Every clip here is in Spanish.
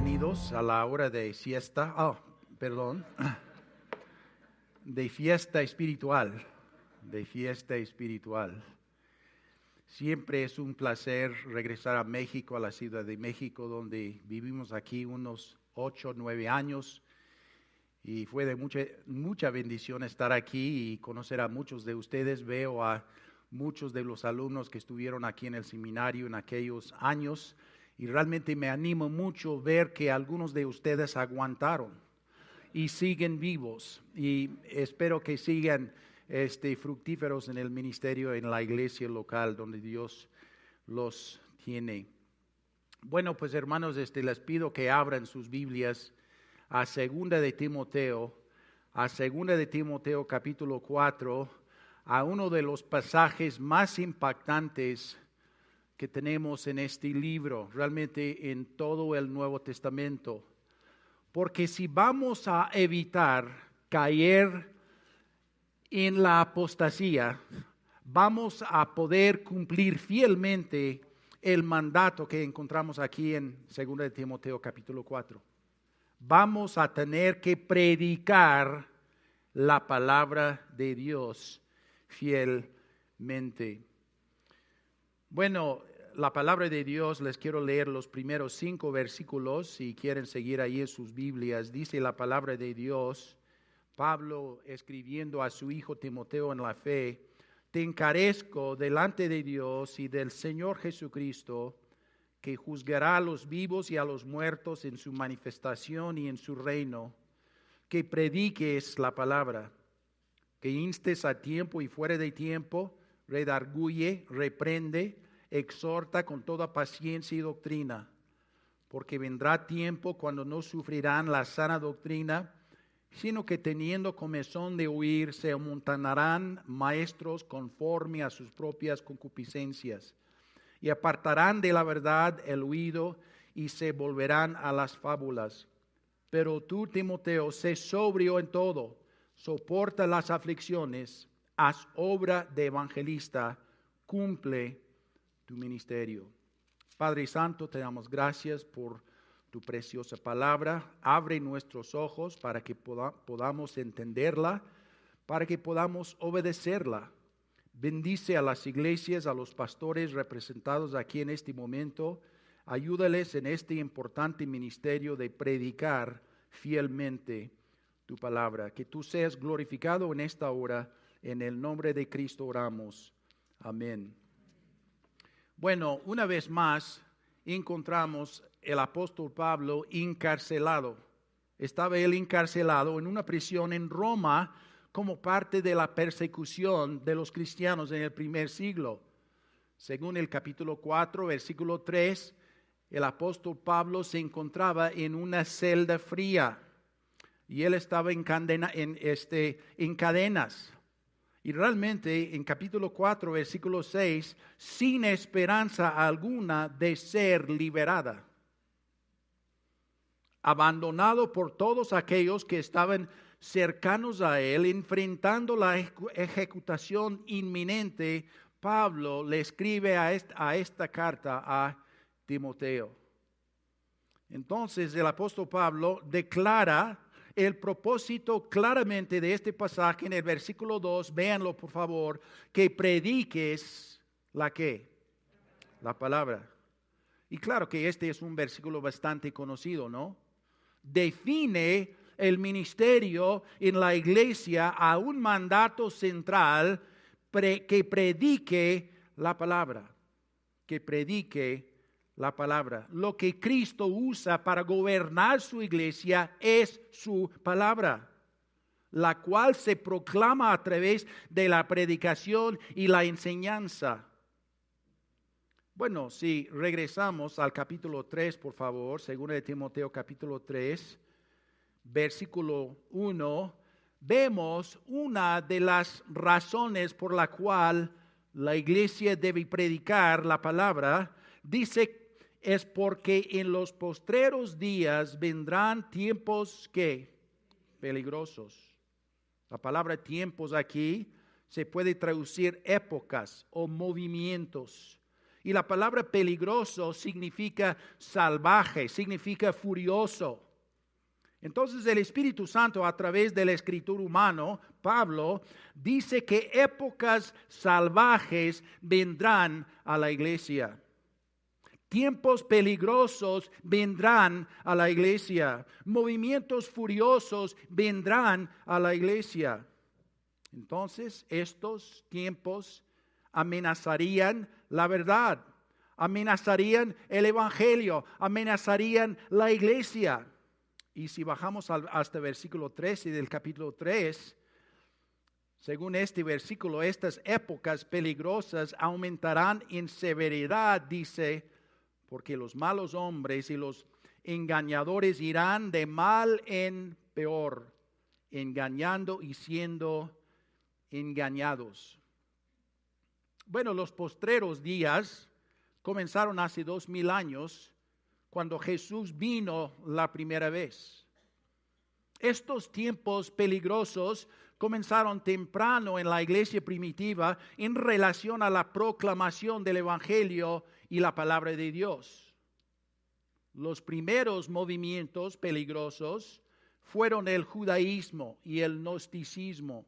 bienvenidos a la hora de siesta, de fiesta espiritual, Siempre es un placer regresar a México, a la Ciudad de México, donde vivimos aquí unos 8 o 9 años. Y fue de mucha bendición estar aquí y conocer a muchos de ustedes. Veo a muchos de los alumnos que estuvieron aquí en el seminario en aquellos años. Y realmente me animo mucho ver que algunos de ustedes aguantaron y siguen vivos. Y espero que sigan fructíferos en el ministerio, en la iglesia local donde Dios los tiene. Bueno, pues hermanos, les pido que abran sus Biblias a 2 de Timoteo, capítulo 4, a uno de los pasajes más impactantes que tenemos en este libro, realmente en todo el Nuevo Testamento. Porque si vamos a evitar caer en la apostasía, vamos a poder cumplir fielmente el mandato que encontramos aquí en 2 de Timoteo capítulo 4. Vamos a tener que predicar la palabra de Dios fielmente. Bueno, la palabra de Dios, les quiero leer los primeros 5 versículos, si quieren seguir ahí en sus Biblias. Dice la palabra de Dios, Pablo escribiendo a su hijo Timoteo en la fe: te encarezco delante de Dios y del Señor Jesucristo, que juzgará a los vivos y a los muertos en su manifestación y en su reino, que prediques la palabra, que instes a tiempo y fuera de tiempo, redarguye, reprende, exhorta con toda paciencia y doctrina, porque vendrá tiempo cuando no sufrirán la sana doctrina, sino que teniendo comezón de oír, se amontonarán maestros conforme a sus propias concupiscencias, y apartarán de la verdad el oído y se volverán a las fábulas. Pero tú, Timoteo, sé sobrio en todo, soporta las aflicciones, haz obra de evangelista, cumple tu ministerio. Padre Santo, te damos gracias por tu preciosa palabra. Abre nuestros ojos para que podamos entenderla, para que podamos obedecerla. Bendice a las iglesias, a los pastores representados aquí en este momento. Ayúdales en este importante ministerio de predicar fielmente tu palabra. Que tú seas glorificado en esta hora. En el nombre de Cristo oramos. Amén. Bueno, una vez más encontramos el apóstol Pablo encarcelado. Estaba él encarcelado en una prisión en Roma como parte de la persecución de los cristianos en el primer siglo. Según el capítulo 4, versículo 3, el apóstol Pablo se encontraba en una celda fría y él estaba en cadenas. Y realmente en capítulo 4, versículo 6, sin esperanza alguna de ser liberada. Abandonado por todos aquellos que estaban cercanos a él, enfrentando la ejecutación inminente, Pablo le escribe a esta carta a Timoteo. Entonces el apóstol Pablo declara el propósito claramente de este pasaje en el versículo 2, véanlo por favor, que prediques ¿la qué? La palabra. Y claro que este es un versículo bastante conocido, ¿no? Define el ministerio en la iglesia a un mandato central que predique la palabra, la palabra. Lo que Cristo usa para gobernar su iglesia es su palabra, la cual se proclama a través de la predicación y la enseñanza. Bueno, si regresamos al capítulo 3, por favor, 2 de Timoteo capítulo 3, versículo 1, vemos una de las razones por la cual la iglesia debe predicar la palabra. Dice, es porque en los postreros días vendrán tiempos que peligrosos. La palabra tiempos aquí se puede traducir épocas o movimientos. Y la palabra peligroso significa salvaje, significa furioso. Entonces el Espíritu Santo, a través del escritor humano, Pablo, dice que épocas salvajes vendrán a la iglesia. Tiempos peligrosos vendrán a la iglesia. Movimientos furiosos vendrán a la iglesia. Entonces, estos tiempos amenazarían la verdad, amenazarían el evangelio, amenazarían la iglesia. Y si bajamos hasta el versículo 13 del capítulo 3, según este versículo, estas épocas peligrosas aumentarán en severidad, dice, porque los malos hombres y los engañadores irán de mal en peor, engañando y siendo engañados. Bueno, los postreros días comenzaron hace 2000 años, cuando Jesús vino la primera vez. Estos tiempos peligrosos comenzaron temprano en la iglesia primitiva en relación a la proclamación del evangelio y la palabra de Dios. Los primeros movimientos peligrosos fueron el judaísmo y el gnosticismo.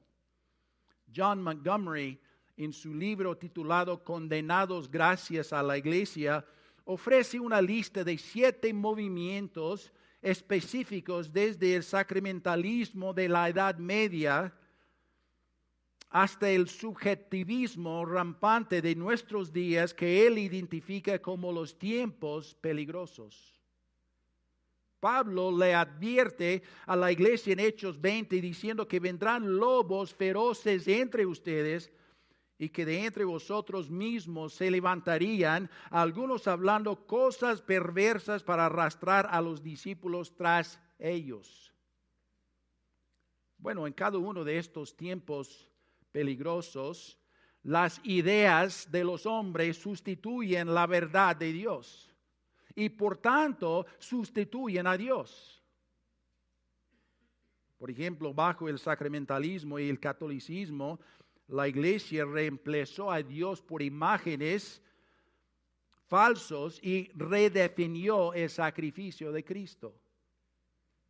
John Montgomery, en su libro titulado Condenados gracias a la Iglesia, ofrece una lista de 7 movimientos específicos desde el sacramentalismo de la Edad Media hasta el subjetivismo rampante de nuestros días, que él identifica como los tiempos peligrosos. Pablo le advierte a la iglesia en Hechos 20 diciendo que vendrán lobos feroces entre ustedes y que de entre vosotros mismos se levantarían algunos hablando cosas perversas para arrastrar a los discípulos tras ellos. Bueno, en cada uno de estos tiempos peligrosos, las ideas de los hombres sustituyen la verdad de Dios y por tanto sustituyen a Dios. Por ejemplo, bajo el sacramentalismo y el catolicismo, la iglesia reemplazó a Dios por imágenes falsos y redefinió el sacrificio de Cristo.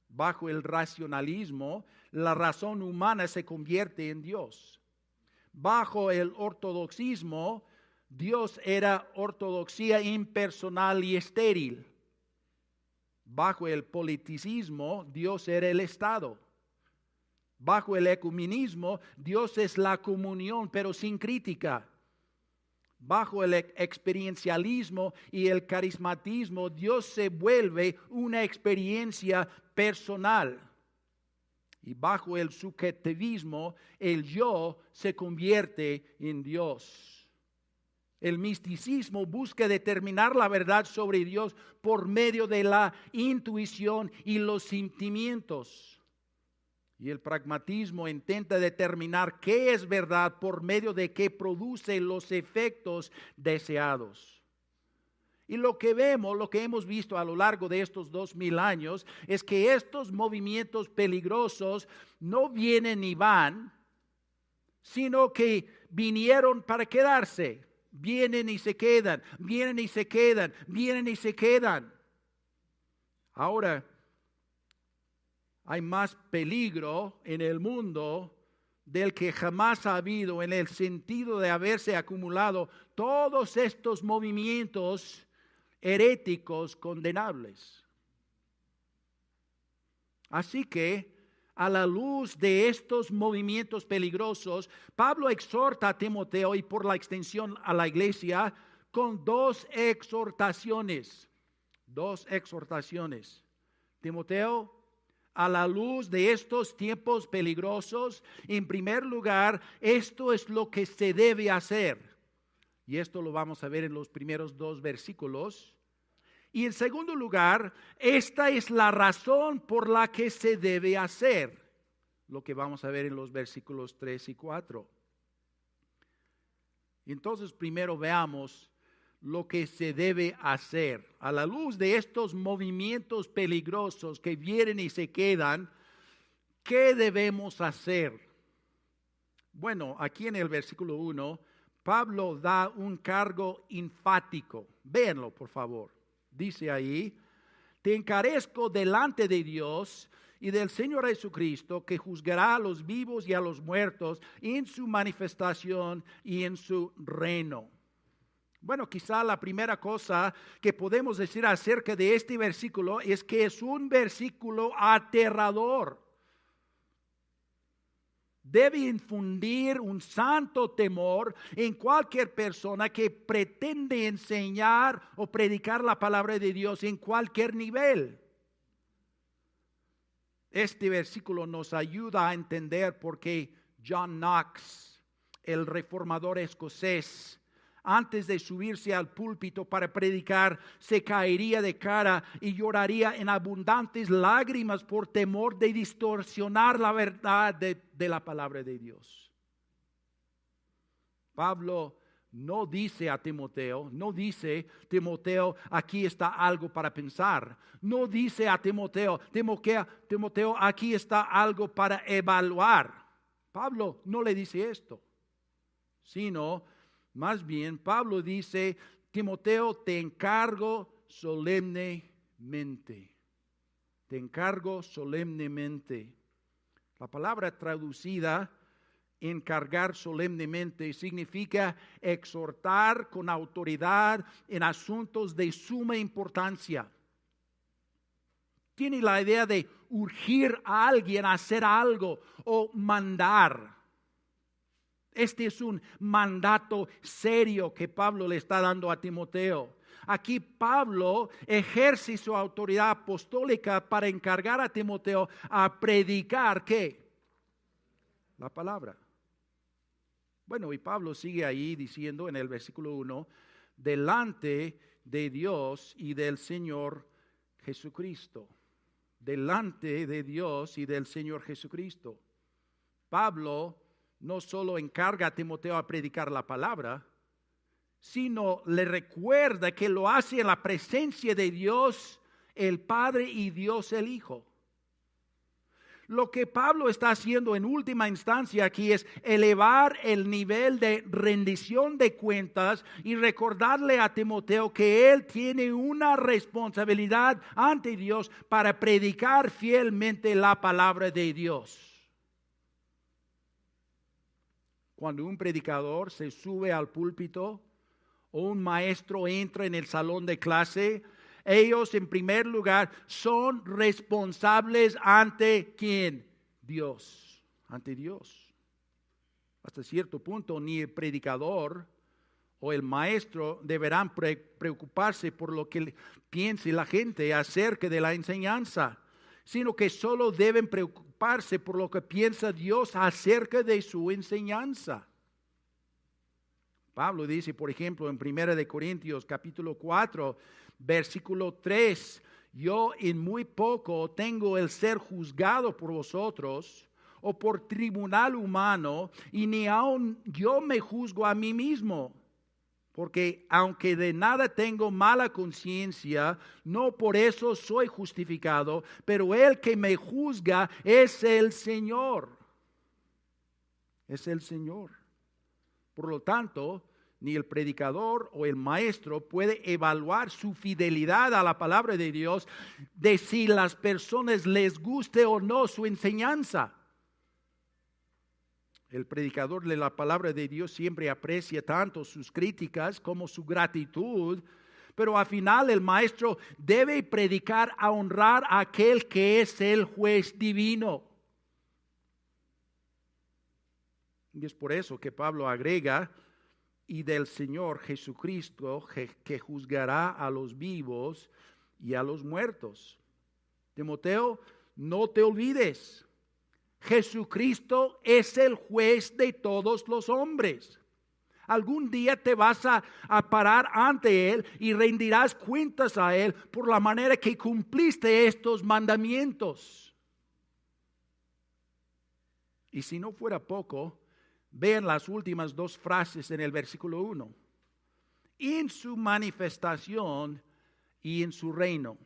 Bajo el racionalismo, la razón humana se convierte en Dios. Bajo el ortodoxismo, Dios era ortodoxia impersonal y estéril. Bajo el politicismo, Dios era el Estado. Bajo el ecumenismo, Dios es la comunión, pero sin crítica. Bajo el experiencialismo y el carismatismo, Dios se vuelve una experiencia personal. Y bajo el subjetivismo, el yo se convierte en Dios. El misticismo busca determinar la verdad sobre Dios por medio de la intuición y los sentimientos. Y el pragmatismo intenta determinar qué es verdad por medio de qué produce los efectos deseados. Y lo que vemos, lo que hemos visto a lo largo de estos 2000 años, es que estos movimientos peligrosos no vienen ni van, sino que vinieron para quedarse. Vienen y se quedan, vienen y se quedan, vienen y se quedan. Ahora, hay más peligro en el mundo del que jamás ha habido, en el sentido de haberse acumulado todos estos movimientos heréticos condenables. Así que, a la luz de estos movimientos peligrosos, Pablo exhorta a Timoteo y por la extensión a la iglesia con 2 exhortaciones. 2 exhortaciones. Timoteo, a la luz de estos tiempos peligrosos, en primer lugar, esto es lo que se debe hacer. Y esto lo vamos a ver en los primeros 2 versículos. Y en segundo lugar, esta es la razón por la que se debe hacer. Lo que vamos a ver en los versículos 3 y 4. Entonces, primero veamos lo que se debe hacer. A la luz de estos movimientos peligrosos que vienen y se quedan, ¿qué debemos hacer? Bueno, aquí en el versículo 1, Pablo da un cargo enfático. Véanlo, por favor. Dice ahí, te encarezco delante de Dios y del Señor Jesucristo, que juzgará a los vivos y a los muertos en su manifestación y en su reino. Bueno, quizá la primera cosa que podemos decir acerca de este versículo es que es un versículo aterrador. Debe infundir un santo temor en cualquier persona que pretende enseñar o predicar la palabra de Dios en cualquier nivel. Este versículo nos ayuda a entender por qué John Knox, el reformador escocés, antes de subirse al púlpito para predicar, se caería de cara y lloraría en abundantes lágrimas por temor de distorsionar la verdad de la palabra de Dios. Pablo no dice a Timoteo, Timoteo, aquí está algo para pensar. No dice a Timoteo, aquí está algo para evaluar. Pablo no le dice esto, sino más bien, Pablo dice, Timoteo, te encargo solemnemente. Te encargo solemnemente. La palabra traducida, encargar solemnemente, significa exhortar con autoridad en asuntos de suma importancia. Tiene la idea de urgir a alguien a hacer algo o mandar. Este es un mandato serio que Pablo le está dando a Timoteo. Aquí Pablo ejerce su autoridad apostólica para encargar a Timoteo a predicar ¿qué? La palabra. Bueno, y Pablo sigue ahí diciendo en el versículo 1, delante de Dios y del Señor Jesucristo. Delante de Dios y del Señor Jesucristo. Pablo no solo encarga a Timoteo a predicar la palabra, sino le recuerda que lo hace en la presencia de Dios el Padre y Dios el Hijo. Lo que Pablo está haciendo en última instancia aquí es elevar el nivel de rendición de cuentas y recordarle a Timoteo que él tiene una responsabilidad ante Dios para predicar fielmente la palabra de Dios. Cuando un predicador se sube al púlpito o un maestro entra en el salón de clase, ellos en primer lugar son responsables ante ¿quién? Dios, ante Dios. Hasta cierto punto ni el predicador o el maestro deberán preocuparse por lo que piense la gente acerca de la enseñanza, sino que solo deben preocuparse por lo que piensa Dios acerca de su enseñanza. Pablo dice, por ejemplo, en 1 Corintios capítulo 4, versículo 3, yo en muy poco tengo el ser juzgado por vosotros o por tribunal humano, y ni aun yo me juzgo a mí mismo. Porque aunque de nada tengo mala conciencia, no por eso soy justificado, pero el que me juzga es el Señor. Es el Señor. Por lo tanto, ni el predicador o el maestro puede evaluar su fidelidad a la palabra de Dios de si las personas les guste o no su enseñanza. El predicador de la palabra de Dios siempre aprecia tanto sus críticas como su gratitud, pero al final el maestro debe predicar a honrar a aquel que es el juez divino. Y es por eso que Pablo agrega, y del Señor Jesucristo que juzgará a los vivos y a los muertos. Timoteo, no te olvides. Jesucristo es el juez de todos los hombres. Algún día te vas a parar ante Él y rendirás cuentas a Él por la manera que cumpliste estos mandamientos. Y si no fuera poco, vean las últimas dos frases en el versículo 1. En su manifestación y en su reino.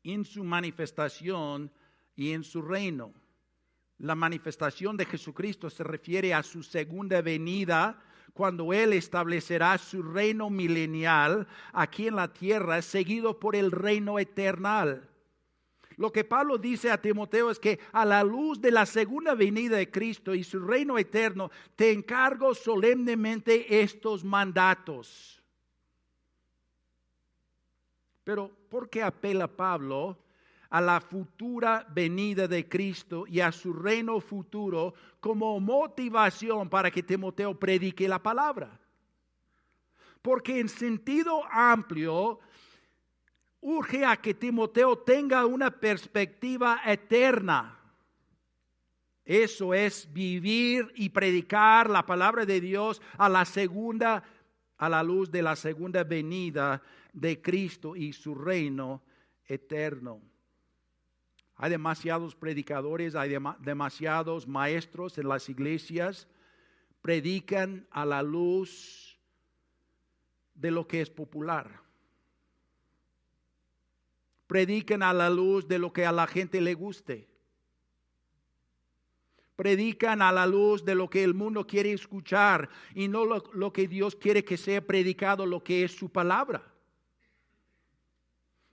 En su manifestación y en su reino. La manifestación de Jesucristo se refiere a su segunda venida, cuando Él establecerá su reino milenial aquí en la tierra, seguido por el reino eterno. Lo que Pablo dice a Timoteo es que a la luz de la segunda venida de Cristo y su reino eterno, te encargo solemnemente estos mandatos. Pero ¿por qué apela Pablo a la futura venida de Cristo y a su reino futuro como motivación para que Timoteo predique la palabra? Porque en sentido amplio urge a que Timoteo tenga una perspectiva eterna. Eso es vivir y predicar la palabra de Dios a la luz de la segunda venida de Cristo y su reino eterno. Hay demasiados predicadores, hay demasiados maestros en las iglesias, predican a la luz de lo que es popular. Predican a la luz de lo que a la gente le guste. Predican a la luz de lo que el mundo quiere escuchar y no lo que Dios quiere que sea predicado, lo que es su palabra.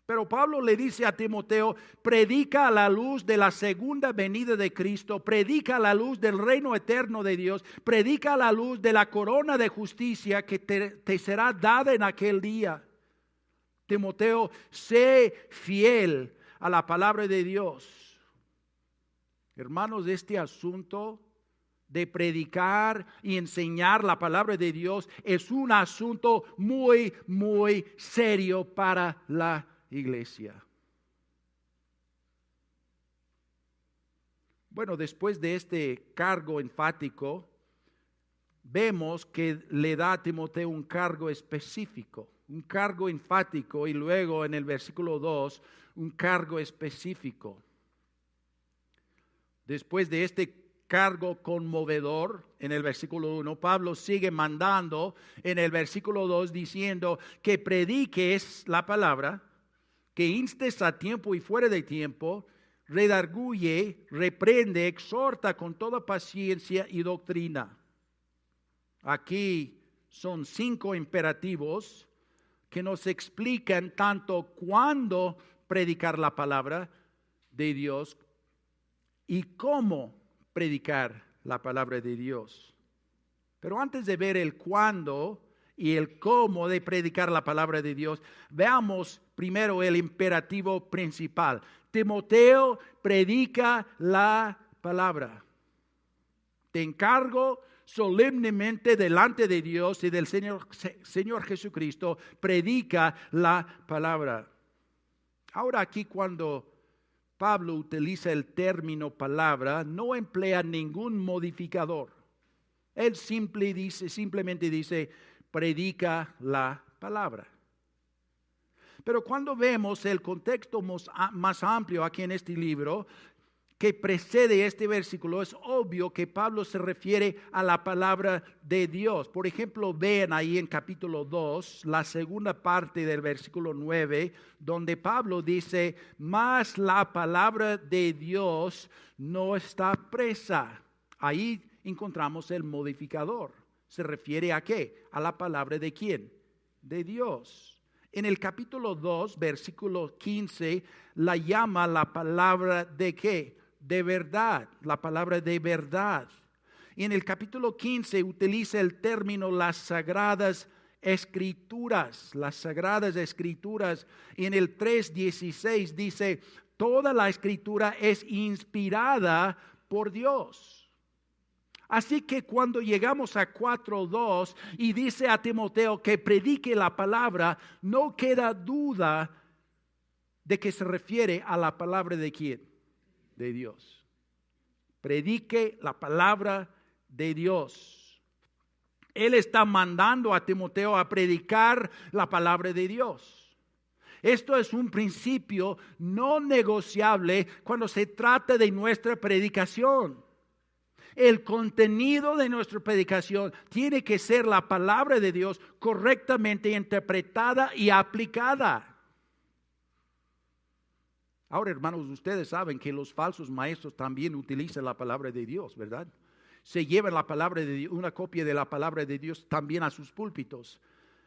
Pero Pablo le dice a Timoteo, predica a la luz de la segunda venida de Cristo, predica a la luz del reino eterno de Dios, predica a la luz de la corona de justicia que te será dada en aquel día. Timoteo, sé fiel a la palabra de Dios. Hermanos, este asunto de predicar y enseñar la palabra de Dios es un asunto muy, muy serio para la iglesia. Bueno, después de este cargo enfático, vemos que le da a Timoteo un cargo específico, un cargo enfático, y luego en el versículo 2, un cargo específico. Después de este cargo conmovedor, en el versículo 1, Pablo sigue mandando en el versículo 2 diciendo que prediques la palabra, que instes a tiempo y fuera de tiempo, redarguye, reprende, exhorta con toda paciencia y doctrina. Aquí son 5 imperativos que nos explican tanto cuándo predicar la palabra de Dios y cómo predicar la palabra de Dios. Pero antes de ver el cuándo y el cómo de predicar la palabra de Dios, veamos primero el imperativo principal. Timoteo, predica la palabra. Te encargo solemnemente delante de Dios y del Señor Jesucristo, predica la palabra. Ahora aquí cuando Pablo utiliza el término palabra, no emplea ningún modificador. Él simplemente dice, predica la palabra. Pero cuando vemos el contexto más amplio aquí en este libro, que precede este versículo, es obvio que Pablo se refiere a la palabra de Dios. Por ejemplo, vean ahí en capítulo 2, la segunda parte del versículo 9, donde Pablo dice, mas la palabra de Dios no está presa. Ahí encontramos el modificador. ¿Se refiere a qué? A la palabra de ¿quién? De Dios. En el capítulo 2, versículo 15, la llama la palabra de ¿qué? De verdad, la palabra de verdad. Y en el capítulo 15 utiliza el término las sagradas escrituras, las sagradas escrituras. Y en el 3:16 dice, toda la escritura es inspirada por Dios. Así que cuando llegamos a 4:2 y dice a Timoteo que predique la palabra, no queda duda de que se refiere a la palabra de ¿quién? De Dios. Predique la palabra de Dios. Él está mandando a Timoteo a predicar la palabra de Dios. Esto es un principio no negociable cuando se trata de nuestra predicación. El contenido de nuestra predicación tiene que ser la palabra de Dios correctamente interpretada y aplicada. Ahora, hermanos, ustedes saben que los falsos maestros también utilizan la palabra de Dios, ¿verdad? Se llevan la palabra de Dios, una copia de la palabra de Dios también a sus púlpitos.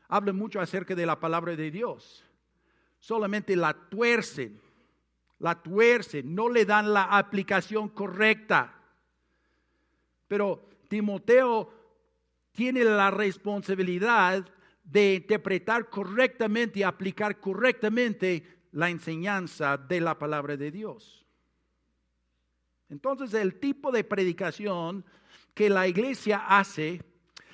Hablan mucho acerca de la palabra de Dios. Solamente la tuercen, no le dan la aplicación correcta. Pero Timoteo tiene la responsabilidad de interpretar correctamente y aplicar correctamente la enseñanza de la palabra de Dios. Entonces, el tipo de predicación que la iglesia hace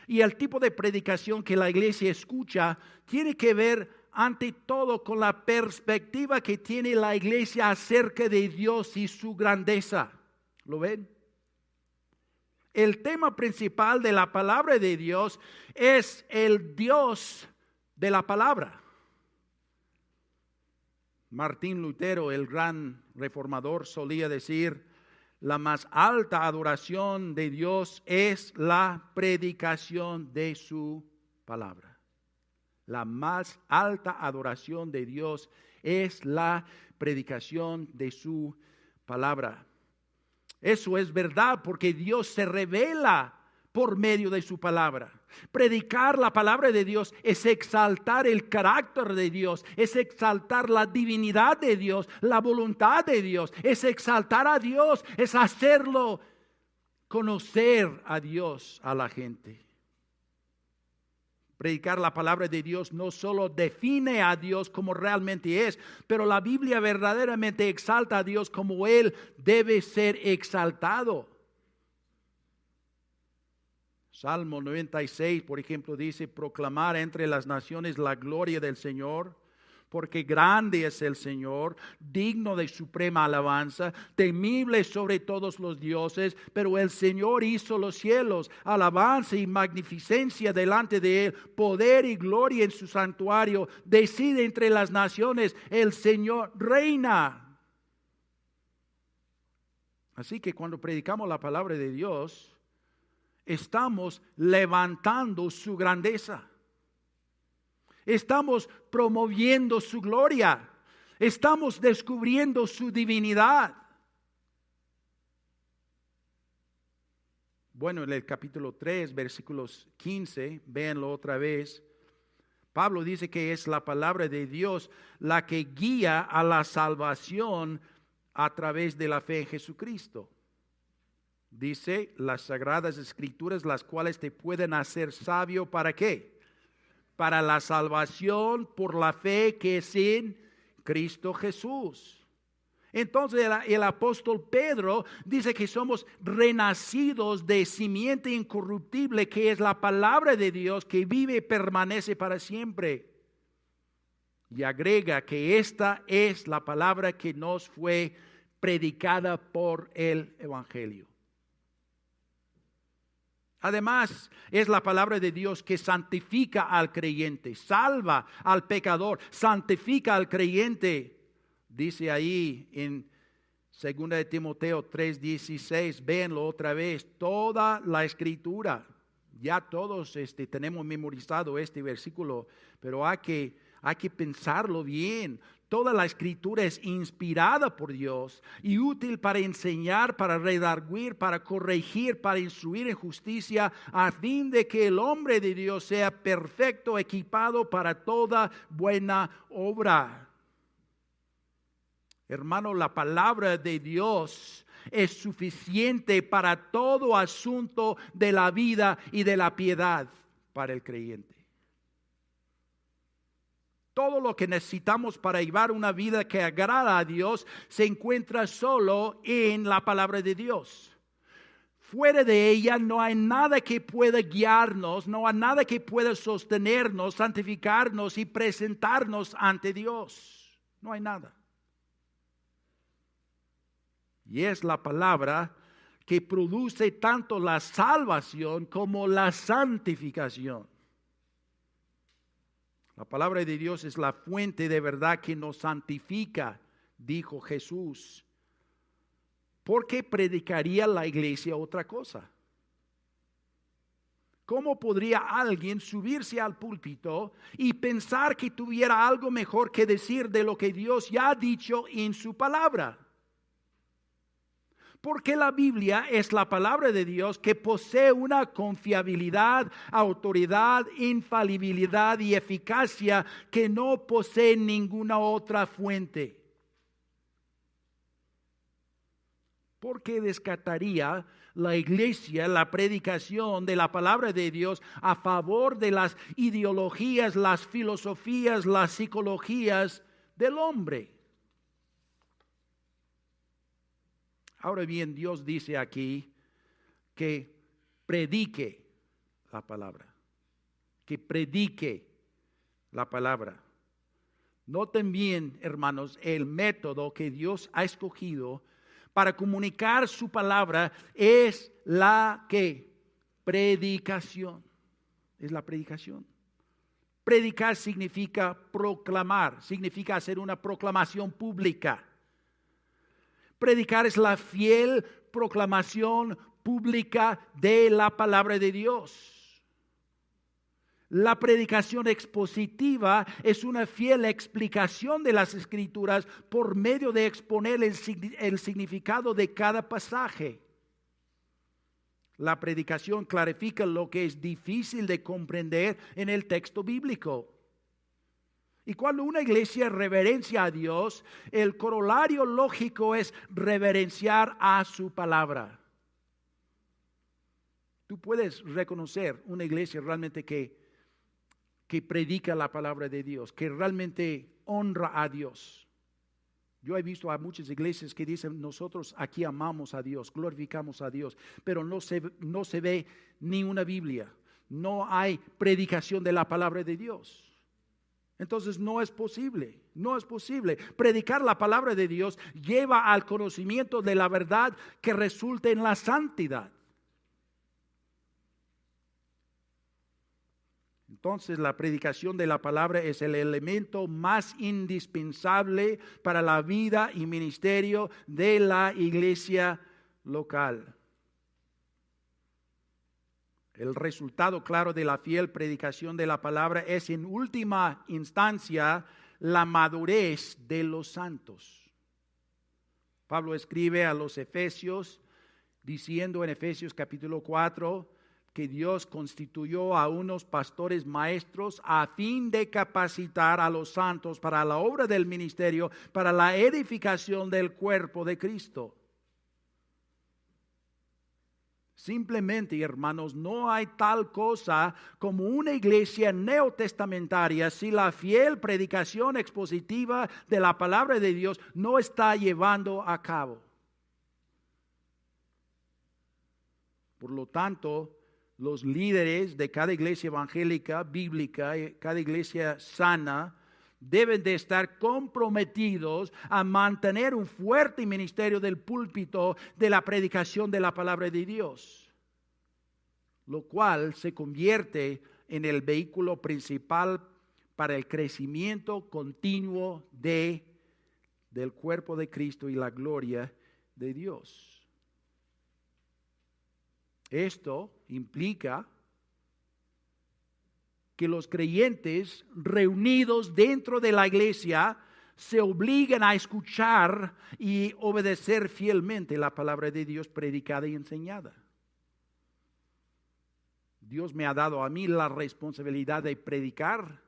y el tipo de predicación que la iglesia escucha tiene que ver ante todo con la perspectiva que tiene la iglesia acerca de Dios y su grandeza. ¿Lo ven? El tema principal de la palabra de Dios es el Dios de la palabra. Martín Lutero, el gran reformador, solía decir: la más alta adoración de Dios es la predicación de su palabra. La más alta adoración de Dios es la predicación de su palabra. Eso es verdad porque Dios se revela por medio de su palabra. Predicar la palabra de Dios es exaltar el carácter de Dios, es exaltar la divinidad de Dios, la voluntad de Dios, es exaltar a Dios, es hacerlo conocer a Dios a la gente. Predicar la palabra de Dios no solo define a Dios como realmente es, pero la Biblia verdaderamente exalta a Dios como Él debe ser exaltado. Salmo 96, por ejemplo, dice: proclamar entre las naciones la gloria del Señor, porque grande es el Señor, digno de suprema alabanza, temible sobre todos los dioses, pero el Señor hizo los cielos, alabanza y magnificencia delante de Él, poder y gloria en su santuario, decide entre las naciones, el Señor reina. Así que cuando predicamos la palabra de Dios, estamos levantando su grandeza. Estamos promoviendo su gloria. Estamos descubriendo su divinidad. Bueno, en el capítulo 3, versículos 15, véanlo otra vez. Pablo dice que es la palabra de Dios la que guía a la salvación a través de la fe en Jesucristo. Dice, las sagradas escrituras, las cuales te pueden hacer sabio, ¿para qué? Para la salvación por la fe que es en Cristo Jesús. Entonces el apóstol Pedro dice que somos renacidos de simiente incorruptible, que es la palabra de Dios que vive y permanece para siempre. Y agrega que esta es la palabra que nos fue predicada por el Evangelio. Además, es la palabra de Dios que santifica al creyente, salva al pecador, santifica al creyente. Dice ahí en 2 de Timoteo 3:16, véanlo otra vez, toda la escritura. Ya todos tenemos memorizado este versículo, pero hay que pensarlo bien. Toda la escritura es inspirada por Dios y útil para enseñar, para redarguir, para corregir, para instruir en justicia, a fin de que el hombre de Dios sea perfecto, equipado para toda buena obra. Hermano, la palabra de Dios es suficiente para todo asunto de la vida y de la piedad para el creyente. Todo lo que necesitamos para llevar una vida que agrada a Dios se encuentra solo en la palabra de Dios. Fuera de ella no hay nada que pueda guiarnos, no hay nada que pueda sostenernos, santificarnos y presentarnos ante Dios. No hay nada. Y es la palabra que produce tanto la salvación como la santificación. La palabra de Dios es la fuente de verdad que nos santifica, dijo Jesús. ¿Por qué predicaría la iglesia otra cosa? ¿Cómo podría alguien subirse al púlpito y pensar que tuviera algo mejor que decir de lo que Dios ya ha dicho en su palabra? Porque la Biblia es la palabra de Dios que posee una confiabilidad, autoridad, infalibilidad y eficacia que no posee ninguna otra fuente. ¿Por qué descartaría la iglesia la predicación de la palabra de Dios a favor de las ideologías, las filosofías, las psicologías del hombre? Ahora bien, Dios dice aquí que predique la palabra, que predique la palabra. Noten bien, hermanos, el método que Dios ha escogido para comunicar su palabra es la que predicación. Es la predicación. Predicar significa proclamar, significa hacer una proclamación pública. Predicar es la fiel proclamación pública de la palabra de Dios. La predicación expositiva es una fiel explicación de las Escrituras por medio de exponer el significado de cada pasaje. La predicación clarifica lo que es difícil de comprender en el texto bíblico. Y cuando una iglesia reverencia a Dios, el corolario lógico es reverenciar a su palabra. Tú puedes reconocer una iglesia realmente que predica la palabra de Dios, que realmente honra a Dios. Yo he visto a muchas iglesias que dicen, nosotros aquí amamos a Dios, glorificamos a Dios, pero no se ve ni una Biblia, no hay predicación de la palabra de Dios. Entonces no es posible. Predicar la palabra de Dios lleva al conocimiento de la verdad que resulta en la santidad. Entonces la predicación de la palabra es el elemento más indispensable para la vida y ministerio de la iglesia local. El resultado claro de la fiel predicación de la palabra es en última instancia la madurez de los santos. Pablo escribe a los Efesios diciendo en Efesios capítulo 4 que Dios constituyó a unos pastores maestros a fin de capacitar a los santos para la obra del ministerio, para la edificación del cuerpo de Cristo. Simplemente, hermanos, no hay tal cosa como una iglesia neotestamentaria si la fiel predicación expositiva de la palabra de Dios no está llevando a cabo. Por lo tanto, los líderes de cada iglesia evangélica, bíblica, cada iglesia sana, deben de estar comprometidos a mantener un fuerte ministerio del púlpito de la predicación de la palabra de Dios, lo cual se convierte en el vehículo principal para el crecimiento continuo del cuerpo de Cristo y la gloria de Dios. Esto implica que los creyentes reunidos dentro de la iglesia se obligan a escuchar y obedecer fielmente la palabra de Dios predicada y enseñada. Dios me ha dado a mí la responsabilidad de predicar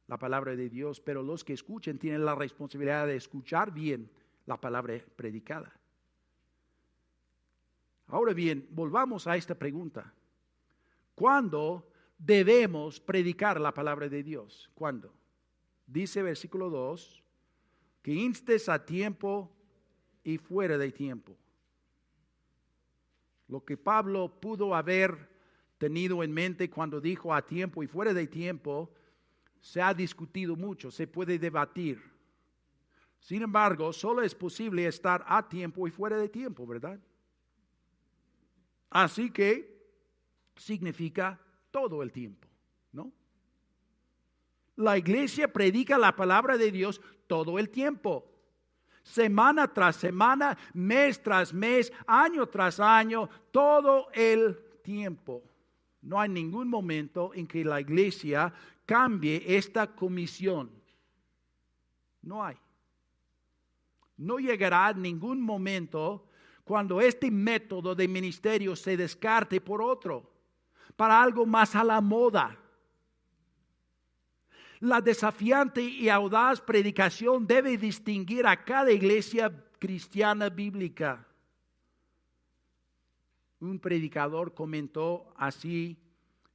la palabra de Dios, pero los que escuchen tienen la responsabilidad de escuchar bien la palabra predicada. Ahora bien, volvamos a esta pregunta. ¿Cuándo debemos predicar la palabra de Dios? ¿Cuándo? Dice versículo 2, que instes a tiempo y fuera de tiempo. Lo que Pablo pudo haber tenido en mente cuando dijo a tiempo y fuera de tiempo, se ha discutido mucho, se puede debatir. Sin embargo, solo es posible estar a tiempo y fuera de tiempo, ¿verdad? Así que significa todo el tiempo, ¿no? La iglesia predica la palabra de Dios todo el tiempo. Semana tras semana, mes tras mes, año tras año, todo el tiempo. No hay ningún momento en que la iglesia cambie esta comisión. No hay. No llegará ningún momento cuando este método de ministerio se descarte por otro, para algo más a la moda. La desafiante y audaz predicación debe distinguir a cada iglesia cristiana bíblica. Un predicador comentó así,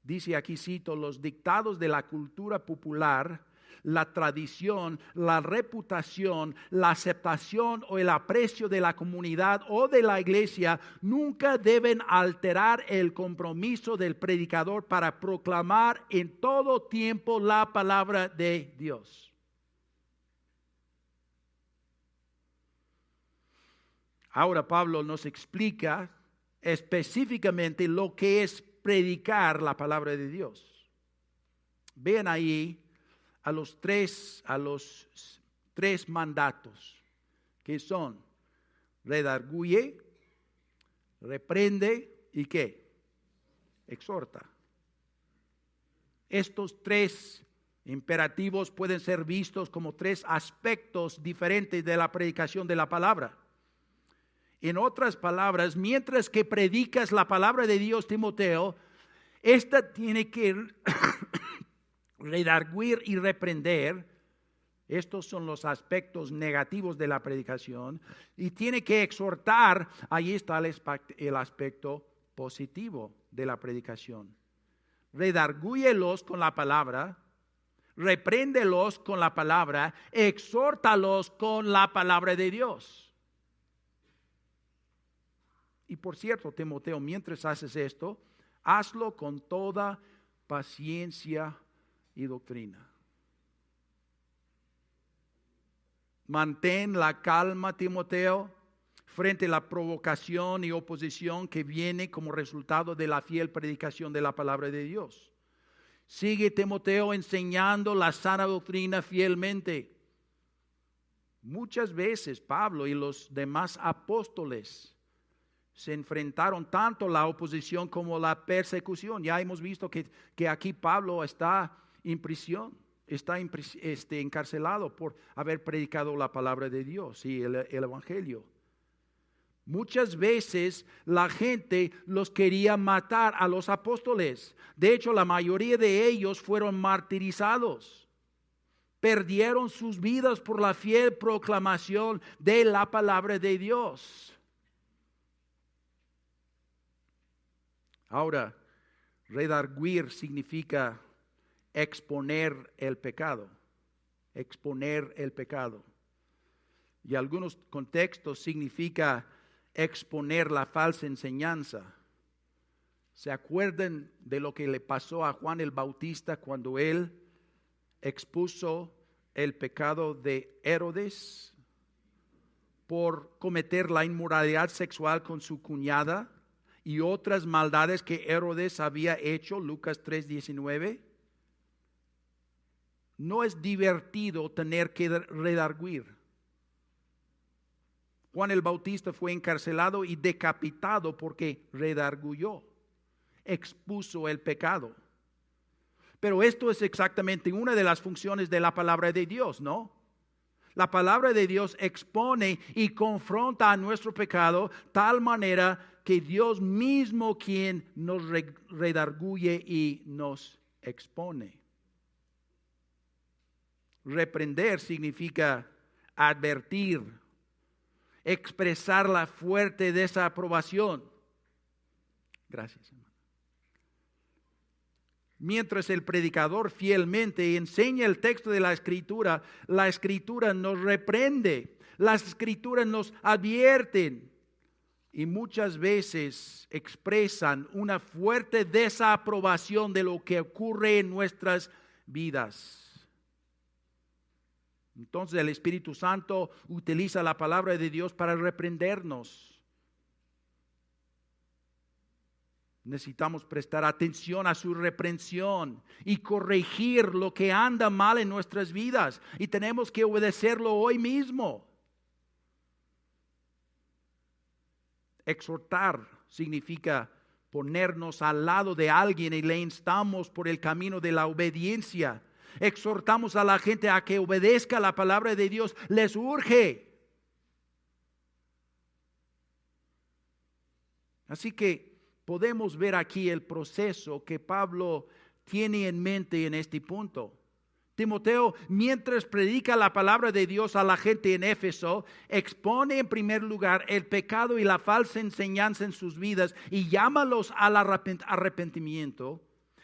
dice aquí cito, los dictados de la cultura popular, la tradición, la reputación, la aceptación o el aprecio de la comunidad o de la iglesia nunca deben alterar el compromiso del predicador para proclamar en todo tiempo la palabra de Dios. Ahora Pablo nos explica específicamente lo que es predicar la palabra de Dios. Vean ahí a los tres mandatos, que son redarguye, reprende y ¿qué? Exhorta. Estos tres imperativos pueden ser vistos como tres aspectos diferentes de la predicación de la palabra. En otras palabras, mientras que predicas la palabra de Dios, Timoteo, esta tiene que redarguir y reprender. Estos son los aspectos negativos de la predicación. Y tiene que exhortar. Ahí está el aspecto positivo de la predicación. Redargúyelos con la palabra. Repréndelos con la palabra. Exhórtalos con la palabra de Dios. Y por cierto, Timoteo, mientras haces esto, hazlo con toda paciencia y doctrina. Mantén la calma, Timoteo, frente a la provocación y oposición que viene como resultado de la fiel predicación de la palabra de Dios. Sigue, Timoteo, enseñando la sana doctrina fielmente. Muchas veces Pablo y los demás apóstoles se enfrentaron tanto la oposición como la persecución. Ya hemos visto que aquí Pablo está en prisión, está encarcelado por haber predicado la palabra de Dios y el evangelio. Muchas veces la gente los quería matar a los apóstoles. De hecho, la mayoría de ellos fueron martirizados. Perdieron sus vidas por la fiel proclamación de la palabra de Dios. Ahora, redarguir significa exponer el pecado. Exponer el pecado. Y algunos contextos significa exponer la falsa enseñanza. ¿Se acuerdan de lo que le pasó a Juan el Bautista cuando él expuso el pecado de Herodes por cometer la inmoralidad sexual con su cuñada y otras maldades que Herodes había hecho? Lucas 3:19. No es divertido tener que redarguir. Juan el Bautista fue encarcelado y decapitado porque redarguyó, expuso el pecado. Pero esto es exactamente una de las funciones de la palabra de Dios, ¿no? La palabra de Dios expone y confronta a nuestro pecado tal manera que Dios mismo quien nos redarguye y nos expone. Reprender significa advertir, expresar la fuerte desaprobación. Gracias, hermano. Mientras el predicador fielmente enseña el texto de la Escritura nos reprende, las Escrituras nos advierten y muchas veces expresan una fuerte desaprobación de lo que ocurre en nuestras vidas. Entonces el Espíritu Santo utiliza la palabra de Dios para reprendernos. Necesitamos prestar atención a su reprensión y corregir lo que anda mal en nuestras vidas. Y tenemos que obedecerlo hoy mismo. Exhortar significa ponernos al lado de alguien y le instamos por el camino de la obediencia. Exhortamos a la gente a que obedezca la palabra de Dios. Les urge. Así que podemos ver aquí el proceso que Pablo tiene en mente en este punto. Timoteo, mientras predica la palabra de Dios a la gente en Éfeso, expone en primer lugar el pecado y la falsa enseñanza en sus vidas y llámalos al arrepentimiento.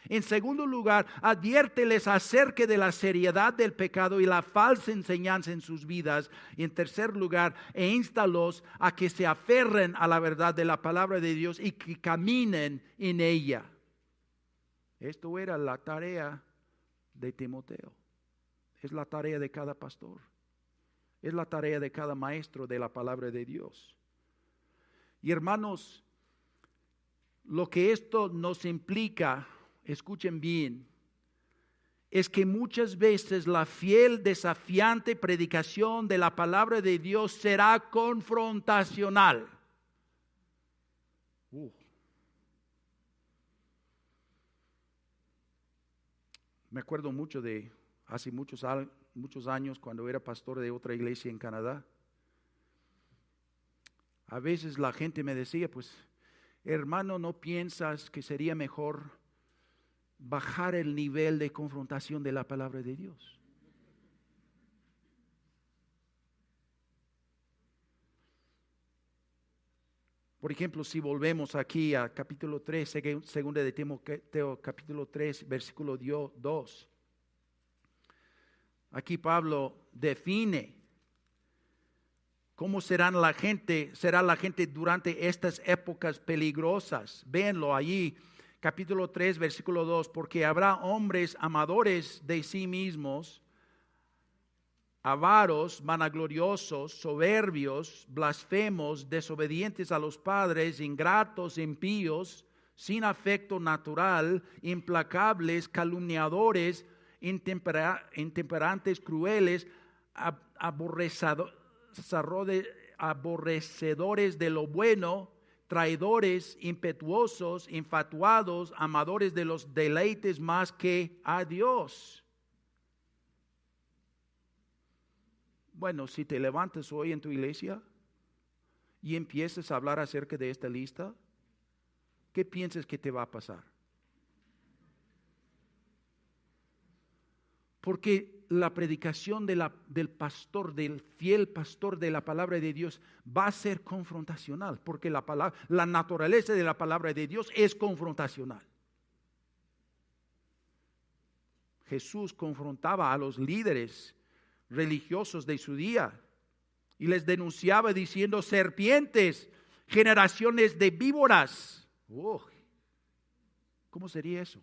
En segundo lugar, adviérteles acerca de la seriedad del pecado y la falsa enseñanza en sus vidas. Y en tercer lugar, instálos a que se aferren a la verdad de la palabra de Dios y que caminen en ella. Esto era la tarea de Timoteo. Es la tarea de cada pastor. Es la tarea de cada maestro de la palabra de Dios. Y hermanos, lo que esto nos implica, escuchen bien, es que muchas veces la fiel, desafiante predicación de la palabra de Dios será confrontacional. Me acuerdo mucho de hace muchos años cuando era pastor de otra iglesia en Canadá. A veces la gente me decía, pues, hermano, ¿no piensas que sería mejor bajar el nivel de confrontación de la palabra de Dios? Por ejemplo, si volvemos aquí a capítulo 3, segunda de Timoteo, capítulo 3, versículo 2. Aquí Pablo define cómo será la gente durante estas épocas peligrosas. Véanlo allí, capítulo 3, versículo 2, porque habrá hombres amadores de sí mismos, avaros, vanagloriosos, soberbios, blasfemos, desobedientes a los padres, ingratos, impíos, sin afecto natural, implacables, calumniadores, intemperantes, crueles, aborrecedores de lo bueno, traidores, impetuosos, infatuados, amadores de los deleites más que a Dios. Bueno, si te levantas hoy en tu iglesia y empiezas a hablar acerca de esta lista, ¿qué piensas que te va a pasar? Porque la predicación del pastor, del fiel pastor de la palabra de Dios va a ser confrontacional, porque la naturaleza de la palabra de Dios es confrontacional. Jesús confrontaba a los líderes religiosos de su día y les denunciaba diciendo: serpientes, generaciones de víboras. ¿Cómo sería eso?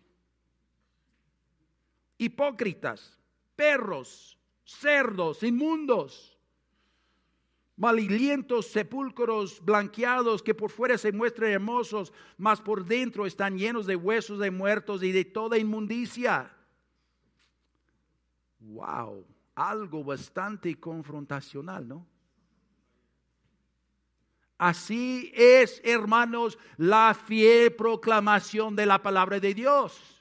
Hipócritas, perros, cerdos, inmundos, malilientos, sepulcros blanqueados que por fuera se muestran hermosos, mas por dentro están llenos de huesos de muertos y de toda inmundicia. Wow, algo bastante confrontacional, ¿no? Así es, hermanos, la fiel proclamación de la palabra de Dios.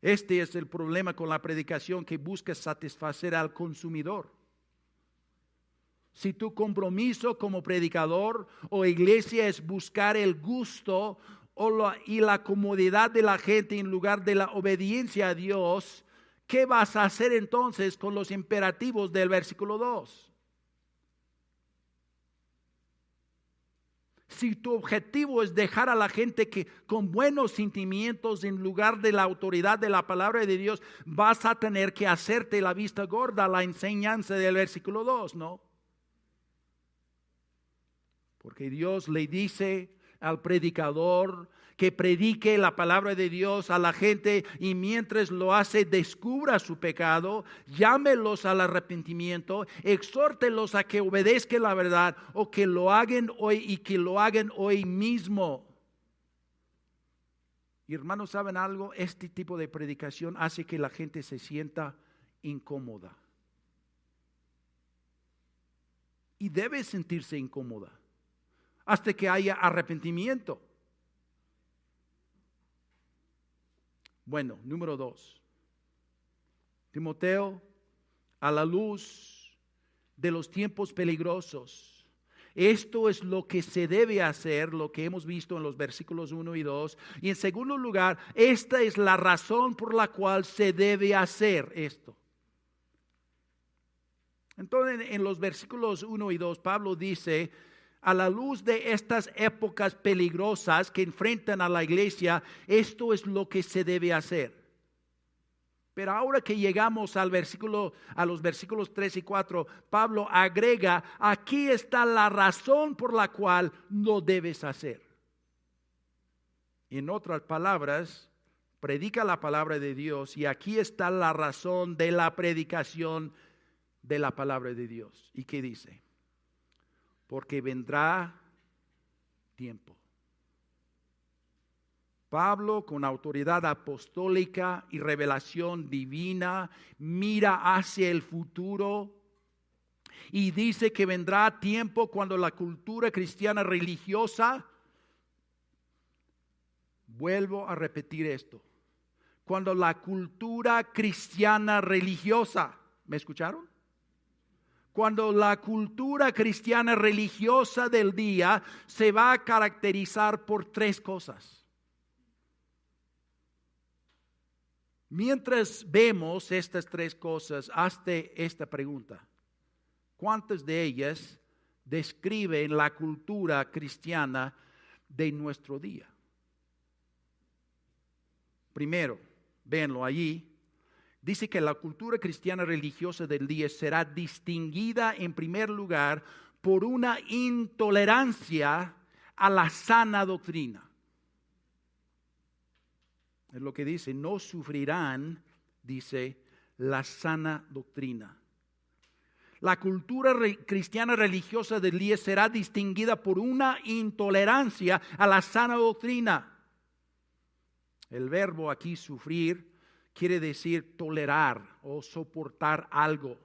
Este es el problema con la predicación que busca satisfacer al consumidor. Si tu compromiso como predicador o iglesia es buscar el gusto y la comodidad de la gente en lugar de la obediencia a Dios, ¿qué vas a hacer entonces con los imperativos del versículo 2? Si tu objetivo es dejar a la gente que con buenos sentimientos en lugar de la autoridad de la palabra de Dios, vas a tener que hacerte la vista gorda a la enseñanza del versículo 2, ¿no? Porque Dios le dice al predicador que predique la palabra de Dios a la gente y mientras lo hace descubra su pecado, llámelos al arrepentimiento, exhórtelos a que obedezcan la verdad o que lo hagan hoy y que lo hagan hoy mismo. Y hermanos, ¿saben algo? Este tipo de predicación hace que la gente se sienta incómoda. Y debe sentirse incómoda. hasta que haya arrepentimiento. Bueno, número 2. Timoteo, a la luz de los tiempos peligrosos, esto es lo que se debe hacer, lo que hemos visto en los versículos 1 y 2. Y en segundo lugar, esta es la razón por la cual se debe hacer esto. Entonces, en los versículos 1 y 2, Pablo dice, a la luz de estas épocas peligrosas que enfrentan a la iglesia, esto es lo que se debe hacer. Pero ahora que llegamos a los versículos 3 y 4, Pablo agrega, aquí está la razón por la cual lo debes hacer. En otras palabras, predica la palabra de Dios y aquí está la razón de la predicación de la palabra de Dios. ¿Y qué dice? Porque vendrá tiempo. Pablo, con autoridad apostólica y revelación divina, mira hacia el futuro y dice que vendrá tiempo cuando la cultura cristiana religiosa, vuelvo a repetir esto, cuando la cultura cristiana religiosa, ¿me escucharon? Cuando la cultura cristiana religiosa del día se va a caracterizar por 3 cosas. Mientras vemos estas 3 cosas, hazte esta pregunta. ¿Cuántas de ellas describen la cultura cristiana de nuestro día? Primero, véanlo allí. Dice que la cultura cristiana religiosa del día será distinguida en primer lugar por una intolerancia a la sana doctrina. Es lo que dice, no sufrirán, dice, la sana doctrina. La cultura cristiana religiosa del día será distinguida por una intolerancia a la sana doctrina. El verbo aquí sufrir quiere decir tolerar o soportar algo.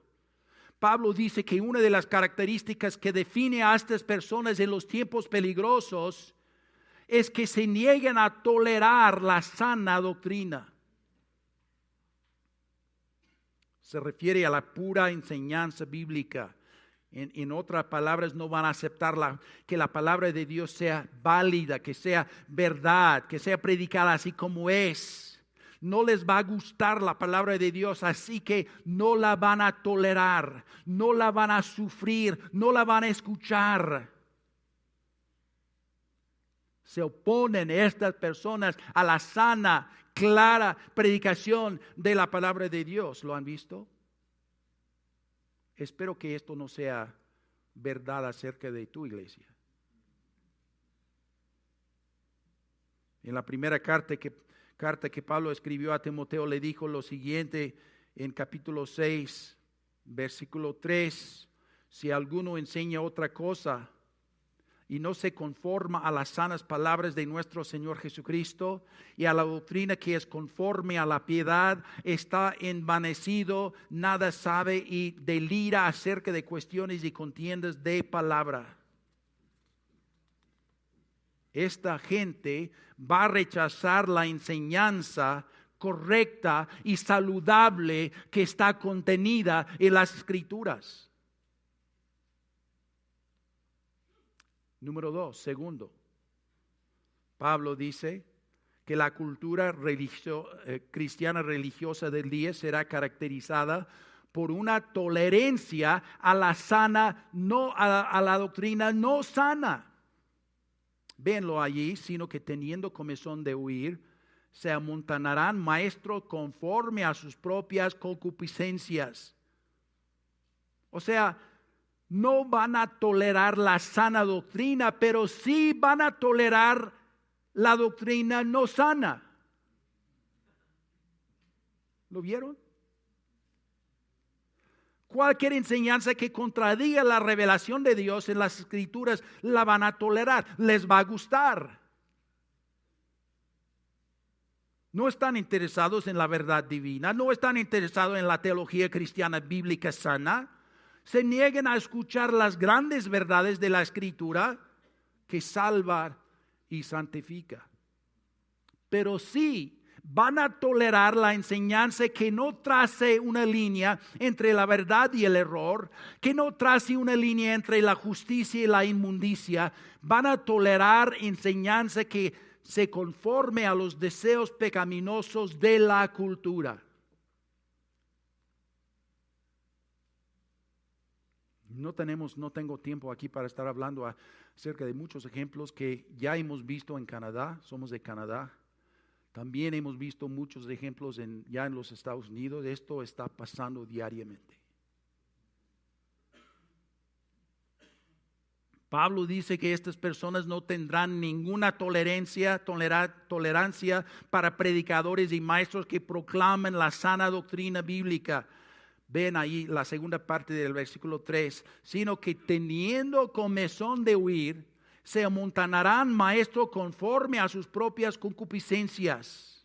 Pablo dice que una de las características que define a estas personas en los tiempos peligrosos es que se niegan a tolerar la sana doctrina. Se refiere a la pura enseñanza bíblica. En otras palabras, no van a aceptar que la palabra de Dios sea válida, que sea verdad, que sea predicada así como es. No les va a gustar la palabra de Dios, así que no la van a tolerar, no la van a sufrir, no la van a escuchar. Se oponen estas personas a la sana, clara predicación de la palabra de Dios. ¿Lo han visto? Espero que esto no sea verdad acerca de tu iglesia. En la primera carta que Pablo escribió a Timoteo le dijo lo siguiente en capítulo 6, versículo 3. Si alguno enseña otra cosa y no se conforma a las sanas palabras de nuestro Señor Jesucristo y a la doctrina que es conforme a la piedad, está envanecido, nada sabe y delira acerca de cuestiones y contiendas de palabra. Esta gente va a rechazar la enseñanza correcta y saludable que está contenida en las Escrituras. Número 2, segundo, Pablo dice que la cultura cristiana religiosa del día será caracterizada por una tolerancia a la sana, no a la doctrina no sana. Véanlo allí, sino que teniendo comezón de huir, se amontonarán maestros conforme a sus propias concupiscencias. O sea, no van a tolerar la sana doctrina, pero sí van a tolerar la doctrina no sana. ¿Lo vieron? Cualquier enseñanza que contradiga la revelación de Dios en las Escrituras la van a tolerar, les va a gustar. No están interesados en la verdad divina, no están interesados en la teología cristiana bíblica sana. Se niegan a escuchar las grandes verdades de la Escritura que salva y santifica. Pero sí van a tolerar la enseñanza que no trace una línea entre la verdad y el error, que no trace una línea entre la justicia y la inmundicia. Van a tolerar enseñanza que se conforme a los deseos pecaminosos de la cultura. No tengo tiempo aquí para estar hablando acerca de muchos ejemplos que ya hemos visto en Canadá. Somos de Canadá. También hemos visto muchos ejemplos ya en los Estados Unidos. Esto está pasando diariamente. Pablo dice que estas personas no tendrán ninguna tolerancia para predicadores y maestros que proclamen la sana doctrina bíblica. Ven ahí la segunda parte del versículo 3, sino que teniendo comezón de huir, se amontonarán maestros conforme a sus propias concupiscencias.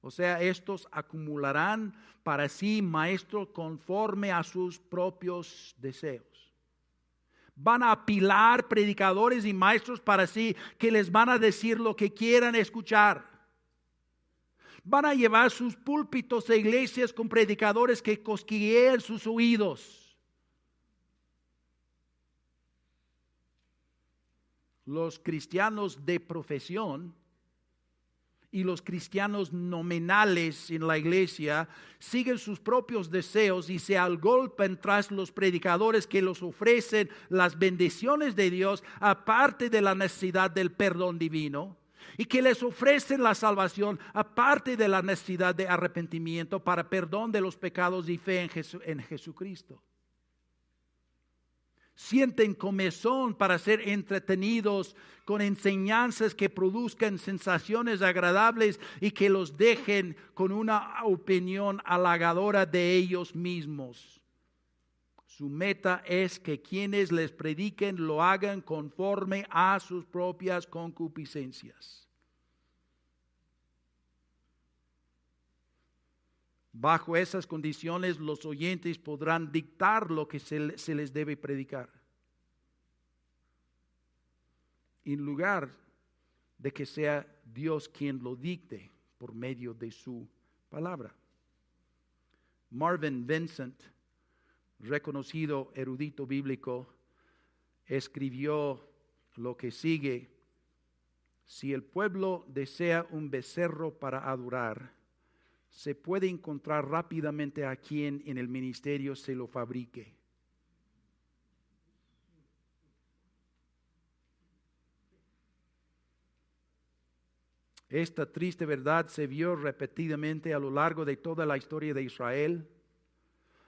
O sea, estos acumularán para sí maestros conforme a sus propios deseos. Van a apilar predicadores y maestros para sí que les van a decir lo que quieran escuchar. Van a llevar sus púlpitos a iglesias con predicadores que cosquillean sus oídos. Los cristianos de profesión y los cristianos nominales en la iglesia siguen sus propios deseos y se agolpan tras los predicadores que los ofrecen las bendiciones de Dios aparte de la necesidad del perdón divino. Y que les ofrecen la salvación aparte de la necesidad de arrepentimiento para perdón de los pecados y fe en Jesucristo. Sienten comezón para ser entretenidos con enseñanzas que produzcan sensaciones agradables y que los dejen con una opinión halagadora de ellos mismos. Su meta es que quienes les prediquen lo hagan conforme a sus propias concupiscencias. Bajo esas condiciones, los oyentes podrán dictar lo que se les debe predicar, en lugar de que sea Dios quien lo dicte por medio de su palabra. Marvin Vincent, reconocido erudito bíblico, escribió lo que sigue: si el pueblo desea un becerro para adorar, se puede encontrar rápidamente a quien en el ministerio se lo fabrique. Esta triste verdad se vio repetidamente a lo largo de toda la historia de Israel.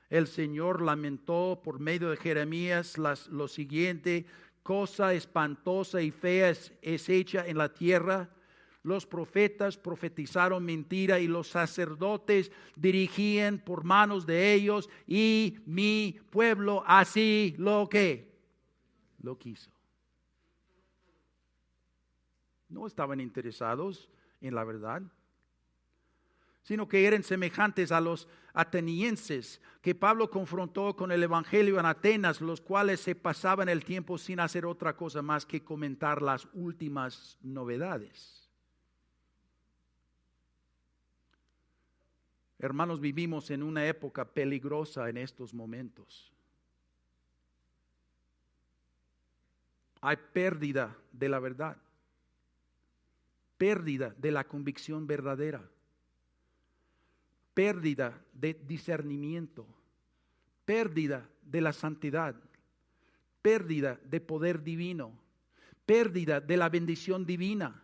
El Señor lamentó por medio de Jeremías lo siguiente: cosa espantosa y fea es hecha en la tierra. Los profetas profetizaron mentira y los sacerdotes dirigían por manos de ellos, y mi pueblo así lo quiso. No estaban interesados en la verdad, sino que eran semejantes a los atenienses que Pablo confrontó con el evangelio en Atenas, los cuales se pasaban el tiempo sin hacer otra cosa más que comentar las últimas novedades. Hermanos, vivimos en una época peligrosa en estos momentos. Hay pérdida de la verdad, pérdida de la convicción verdadera, pérdida de discernimiento, pérdida de la santidad, pérdida de poder divino, pérdida de la bendición divina.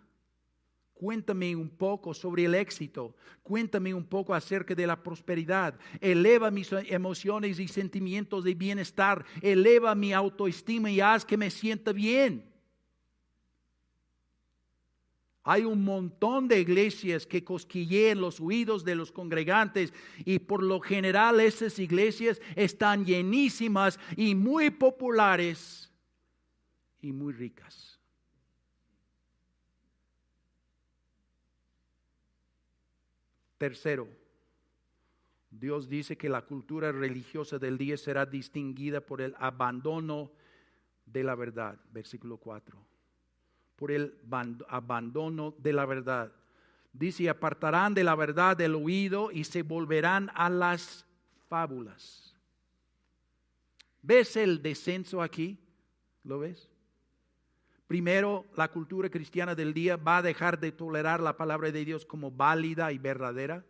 Cuéntame un poco sobre el éxito. Cuéntame un poco acerca de la prosperidad. Eleva mis emociones y sentimientos de bienestar. Eleva mi autoestima y haz que me sienta bien. Hay un montón de iglesias que cosquillean los oídos de los congregantes, y por lo general esas iglesias están llenísimas y muy populares y muy ricas. Tercero, Dios dice que la cultura religiosa del día será distinguida por el abandono de la verdad, versículo 4. Por el abandono de la verdad. Dice, apartarán de la verdad del oído y se volverán a las fábulas. ¿Ves el descenso aquí? ¿Lo ves? Primero, la cultura cristiana del día va a dejar de tolerar la palabra de Dios como válida y verdadera.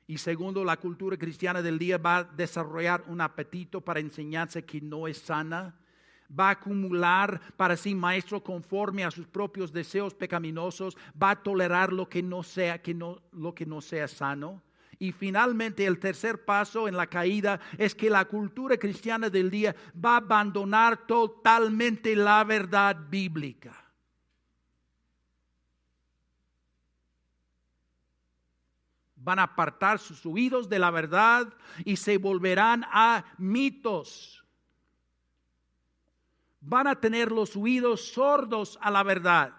Y segundo, la cultura cristiana del día va a desarrollar un apetito para enseñanza que no es sana. Va a acumular para sí maestro conforme a sus propios deseos pecaminosos. Va a tolerar lo que no sea sano. Y finalmente el tercer paso en la caída es que la cultura cristiana del día va a abandonar totalmente la verdad bíblica. Van a apartar sus oídos de la verdad y se volverán a mitos. Van a tener los oídos sordos a la verdad.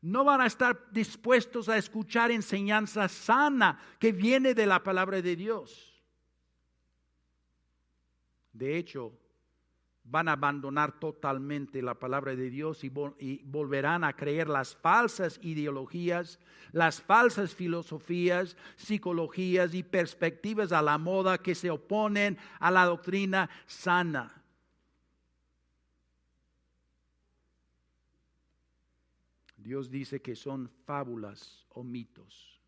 No van a estar dispuestos a escuchar enseñanza sana que viene de la palabra de Dios. De hecho, van a abandonar totalmente la palabra de Dios y volverán a creer las falsas ideologías, las falsas filosofías, psicologías y perspectivas a la moda que se oponen a la doctrina sana. Dios dice que son fábulas o mitos,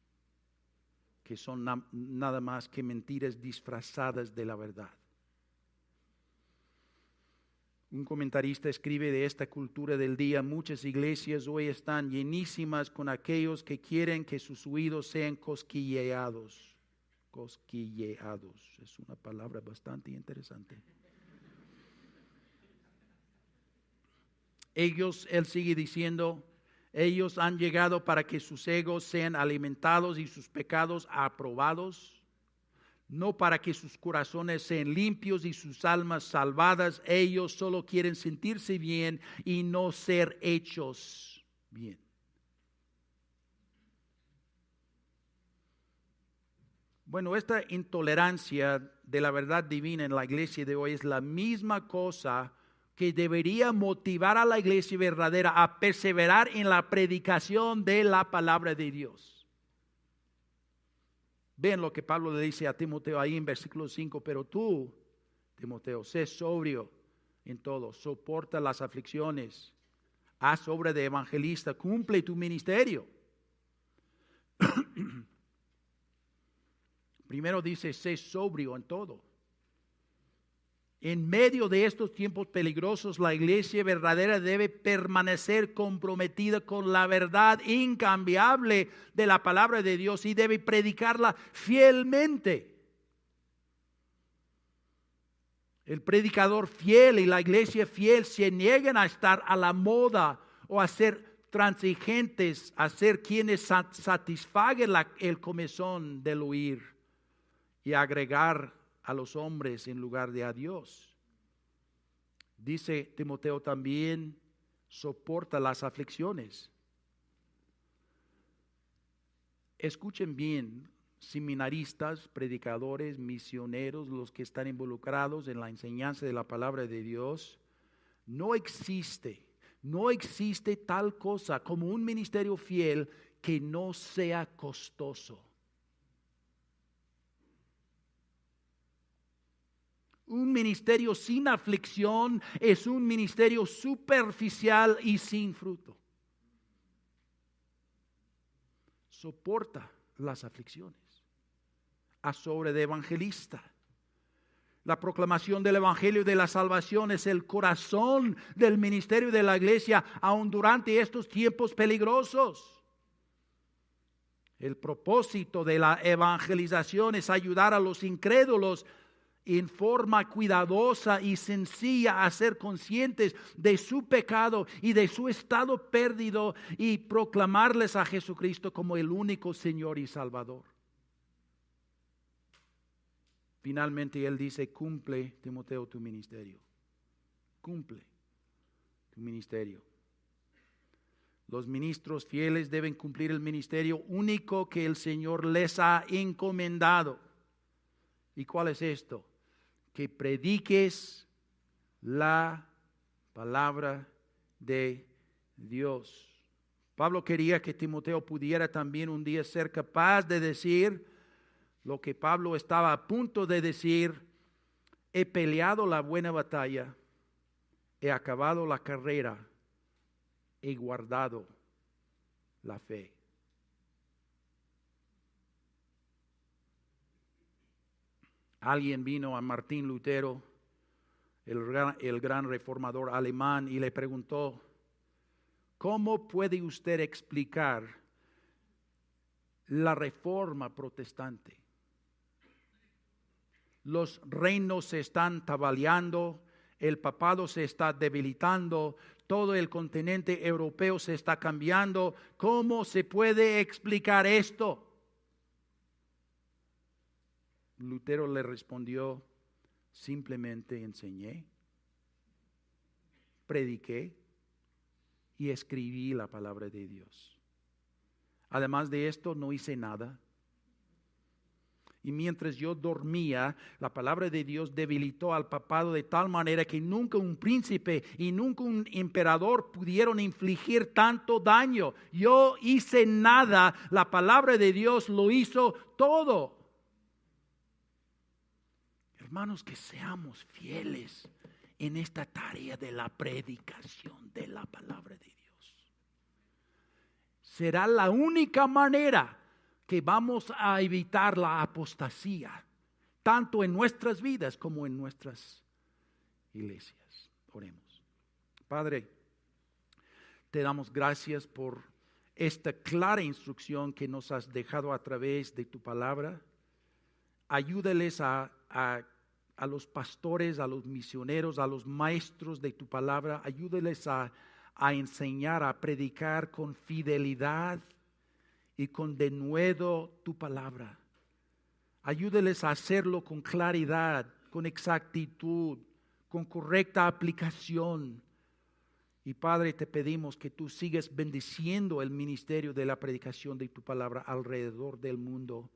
que son nada más que mentiras disfrazadas de la verdad. Un comentarista escribe de esta cultura del día: muchas iglesias hoy están llenísimas con aquellos que quieren que sus oídos sean cosquilleados. Cosquilleados, es una palabra bastante interesante. Él sigue diciendo, ellos han llegado para que sus egos sean alimentados y sus pecados aprobados, no para que sus corazones sean limpios y sus almas salvadas. Ellos solo quieren sentirse bien y no ser hechos bien. Bueno, esta intolerancia de la verdad divina en la iglesia de hoy es la misma cosa que debería motivar a la iglesia verdadera a perseverar en la predicación de la palabra de Dios. Ven lo que Pablo le dice a Timoteo ahí en versículo 5. Pero tú, Timoteo, sé sobrio en todo, soporta las aflicciones, haz obra de evangelista, cumple tu ministerio. Primero dice, sé sobrio en todo. En medio de estos tiempos peligrosos, la iglesia verdadera debe permanecer comprometida con la verdad incambiable de la palabra de Dios y debe predicarla fielmente. El predicador fiel y la iglesia fiel se niegan a estar a la moda o a ser transigentes, a ser quienes satisfaguen el comezón del oír y agregar a los hombres en lugar de a Dios. Dice Timoteo también, soporta las aflicciones. Escuchen bien, seminaristas, predicadores, misioneros, los que están involucrados en la enseñanza de la palabra de Dios. No existe tal cosa como un ministerio fiel que no sea costoso. Un ministerio sin aflicción es un ministerio superficial y sin fruto. Soporta las aflicciones. Haz obra de evangelista. La proclamación del evangelio de la salvación es el corazón del ministerio de la iglesia, aun durante estos tiempos peligrosos. El propósito de la evangelización es ayudar a los incrédulos en forma cuidadosa y sencilla a ser conscientes de su pecado y de su estado perdido y proclamarles a Jesucristo como el único Señor y Salvador. Finalmente él dice, cumple, Timoteo, tu ministerio. Cumple tu ministerio. Los ministros fieles deben cumplir el ministerio único que el Señor les ha encomendado. ¿Y cuál es esto? Que prediques la Palabra de Dios. Pablo quería que Timoteo pudiera también un día ser capaz de decir lo que Pablo estaba a punto de decir: he peleado la buena batalla, he acabado la carrera, he guardado la fe. Alguien vino a Martín Lutero, el gran reformador alemán, y le preguntó: ¿cómo puede usted explicar la reforma protestante? Los reinos se están tambaleando, el papado se está debilitando, todo el continente europeo se está cambiando. ¿Cómo se puede explicar esto? Lutero le respondió: simplemente enseñé, prediqué y escribí la palabra de Dios. Además de esto, no hice nada. Y mientras yo dormía, la palabra de Dios debilitó al papado de tal manera que nunca un príncipe y nunca un emperador pudieron infligir tanto daño. Yo hice nada, la palabra de Dios lo hizo todo. Hermanos, que seamos fieles en esta tarea de la predicación de la palabra de Dios. Será la única manera que vamos a evitar la apostasía, tanto en nuestras vidas como en nuestras iglesias. Oremos. Padre, te damos gracias por esta clara instrucción que nos has dejado a través de tu palabra. Ayúdales a los pastores, a los misioneros, a los maestros de tu palabra. Ayúdales a enseñar, a predicar con fidelidad y con denuedo tu palabra. Ayúdales a hacerlo con claridad, con exactitud, con correcta aplicación. Y Padre, te pedimos que tú sigas bendiciendo el ministerio de la predicación de tu palabra alrededor del mundo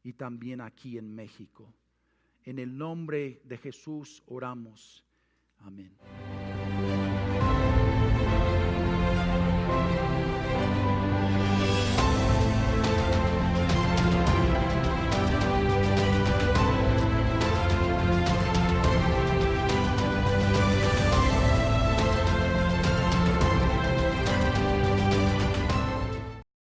y también aquí en México. En el nombre de Jesús oramos. Amén.